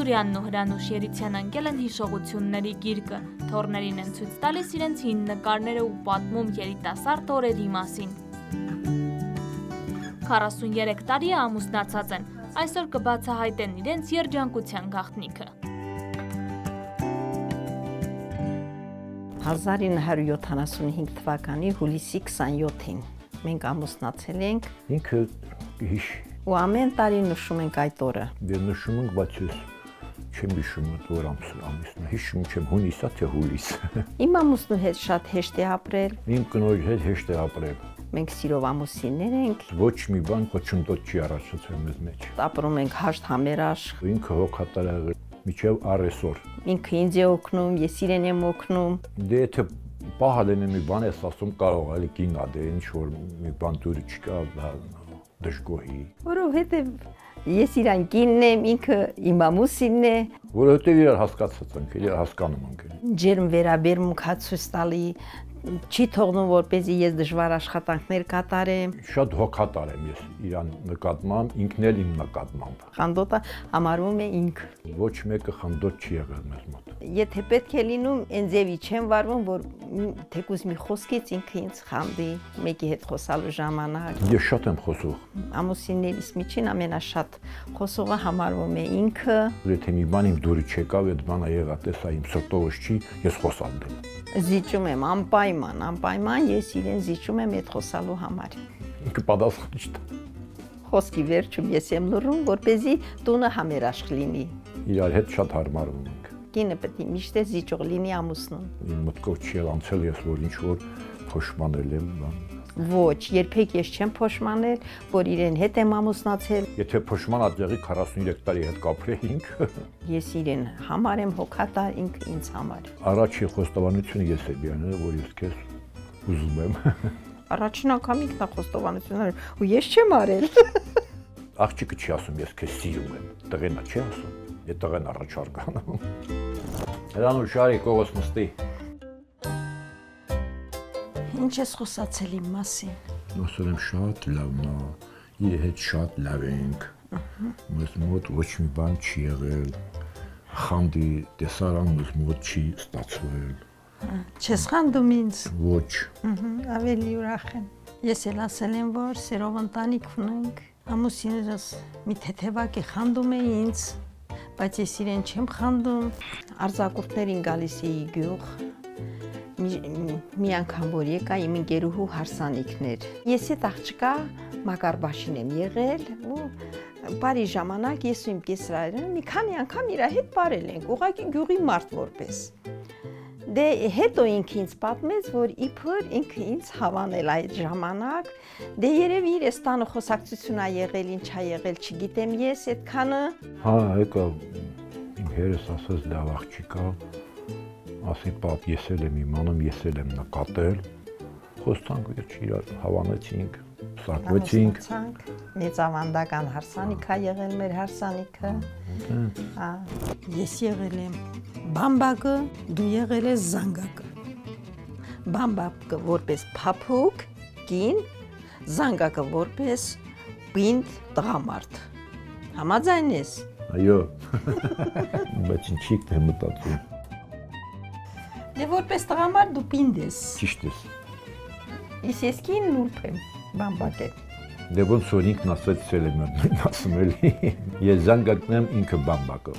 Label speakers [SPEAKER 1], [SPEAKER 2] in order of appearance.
[SPEAKER 1] Ղազուրյանն ու Հրանուշ Երիցյան ընկել են հիշողությունների գիրկը, թոռներին են ցույց տալիս իրենց հին նկարները ու պատմում երիտասարդ օրերի մասին։ 43 տարի է ամուսնացած են, այսօր կբացահայտեն իրենց երջանկության գաղտնիքը։
[SPEAKER 2] 1975 թվականի հուլիսի 27-ին մենք ամուսնացել ենք։
[SPEAKER 3] Ինքը հիշ։
[SPEAKER 2] Ու ամեն տարի նշում ենք այդ օրը։
[SPEAKER 3] Դե նշում ենք, բայց ես չեմ հիշում որ ամիսն է։ Հիշում չեմ հունիսա թե հուլիս։
[SPEAKER 2] Իմ ամուսնու հետ շատ հեշտ է ապրել։
[SPEAKER 3] Իմ կնոջ հետ հեշտ է ապրել։
[SPEAKER 2] Մենք սիրով ամուսիններ ենք։
[SPEAKER 3] Ոչ մի բան կոչնդոտ չի առաջացել մեզ մեջ։
[SPEAKER 2] Ապրում ենք հաշտ համերաշխ։
[SPEAKER 3] Ինքը հոգատար է եղել մինչև առեսօր։
[SPEAKER 2] Ինքը ինձ է օգնում, ես իրեն եմ օգնում։
[SPEAKER 3] Դե եթե պահալեն մի բան ես ասում կարող է կինա, դե ինչ որ մի բան դուրս չկա, դժգոհի։
[SPEAKER 2] Որովհետև ես իրան կինն եմ, ինքը իմ ամուսինն է։
[SPEAKER 3] Որովհետև իրար հասկացած ենք, իրար հասկանում ենք։
[SPEAKER 2] Ջերմ վերաբերմունք ցույց տալի, չի թողնում որպեսզի ես դժվար աշխատանքներ կատարեմ։
[SPEAKER 3] Շատ հոգատար եմ ես իրան նկատմամբ, ինքն էլ իմ նկատմամբ։
[SPEAKER 2] Խանդոտը համարվում է ինքը։
[SPEAKER 3] Ոչ մեկը խանդոտ չի եղել մեզ մոտ։
[SPEAKER 2] Եթե պետք է լինում, այն ձևի չեմ վարվում, որ թեկուզ մի խոսքից ինքը ինձ խանդի, մեկի հետ խոսալու ժամանակ։
[SPEAKER 3] Ես շատ եմ խոսող։
[SPEAKER 2] Ամուսիններիս միջին ամենաշատ խոսողը համարվում է ինքը։
[SPEAKER 3] Եթե մի բան իմ դուրս չեկավ, այդ բանը եղա, տեսա իմ սրտովս չի, ես խոսալ դեմ։
[SPEAKER 2] Զիջում եմ անպայման ես իրեն զիջում եմ այդ խոսալու համար։
[SPEAKER 3] Ինքը պատասխան չտա։
[SPEAKER 2] Խոսքի վերջում ես եմ լռում, որպեսզի տունը համերաշխ լինի։
[SPEAKER 3] Իրար հետ շատ հարմարվում ենք։
[SPEAKER 2] Կինը պետք է միշտ զիջող լինի ամուսնուն։
[SPEAKER 3] Իմ մտքով չի անցել ես որ ինչ որ փոշմանել եմ բան։
[SPEAKER 2] Ոչ, երբեք ես չեմ փոշմանել, որ իրեն հետ եմ ամուսնացել։
[SPEAKER 3] Եթե փոշմանած եղի 43 տարի հետ կապրեինք։
[SPEAKER 2] Ես իրեն համար եմ հոգատար, ինքը ինձ համար։
[SPEAKER 3] Առաջի խոստովանությունը ես եմ եղել, որ ես քեզ ուզում եմ։
[SPEAKER 2] Առաջին անգամ ինքն է խոստովանություն արել, ու ես չեմ արել։
[SPEAKER 3] Աղջիկը չի ասում ես քեզ սիրում եմ, տղենա չի ասում, է տղեն առաջարկ անում։ Հրանուշ արի կողոս նստի։
[SPEAKER 2] Ինչ ես խոսացել իմ մասին։
[SPEAKER 3] Ասել եմ շատ լավն է, իր հետ շատ լավ ենք։ Մեզ մոտ ոչ մի բան չի եղել, խանդի տեսարան մեզ մոտ չի ստացվել։
[SPEAKER 2] Չես խանդում ինձ։
[SPEAKER 3] Ոչ։
[SPEAKER 2] Ավելի ուրախ եմ։ Ես էլ ասել եմ, որ սերով ընտանիք ունենք։ Ամուսինս մի թեթևակ է խանդում է ինձ, բայց ես իրեն չեմ խանդում։ Արձակուրդներին գալիս էի գյուղ։ Մի անգամ որ եկա իմ ընկերուհու հարսանիքներ։ Ես այդ աղջկա Մակարբաշին եմ եղել ու բարի ժամանակ ես ու իմ կեսրայրը մի քանի անգամ իր հետ բարել ենք, ուղղակի գյուղի մարդ որպես։ Դե հետո ինքը ինձ պատմեց, որ իբր ինքը ինձ հավանել այդ ժամանակ, դե երևի իր ստանը խոսակցություն ա եղել, ինչ ա եղել, չգիտեմ ես այդքանը։
[SPEAKER 3] Հա, եկա իմ հերս ասաց լավ աղջիկա, ասի պապ ես էլ եմ իմանում, ես էլ եմ նկատել, խոստանք վերջ իրար հավանեցինք, սակվեցինք։
[SPEAKER 2] Մեծ ավանդական հարսանիք ա եղել մեր հարսանիքը։ Ես եղել եմ բամբակը, դու եղել ես զանգակը։ Բամբակը որպես փափուկ, կին, զանգակը որպես պինդ տղամարդ։ Համաձայն ես։
[SPEAKER 3] Այո, բայց ինչի՞ թե մտածում։
[SPEAKER 2] Դե որպես տղամարդ դու պինդ ես։
[SPEAKER 3] Ճիշտ ես։
[SPEAKER 2] Իսկ ես կին նուրբ եմ, բամբակ եմ։
[SPEAKER 3] Դե ոնց որ ինքն ասացել եմ, ասում էլի, ես զանգակն եմ ինքը բամբակը։